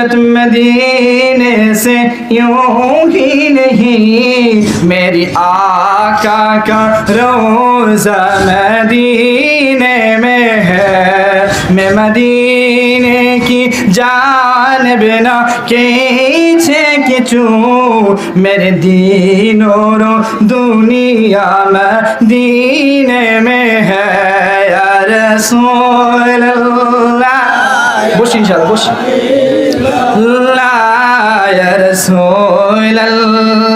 हिजरत मदीने से यूं ही नहीं, मेरी आका का रोज़ा मदीने में है। मैं मदीने की जानिब ना किछे किचू, मेरे दीन और दुनिया मदीने में है। या रसूल अल्लाह, বসি ইনশাআল্লাহ, বসি। লা ইয়া রাসূল আল্লাহ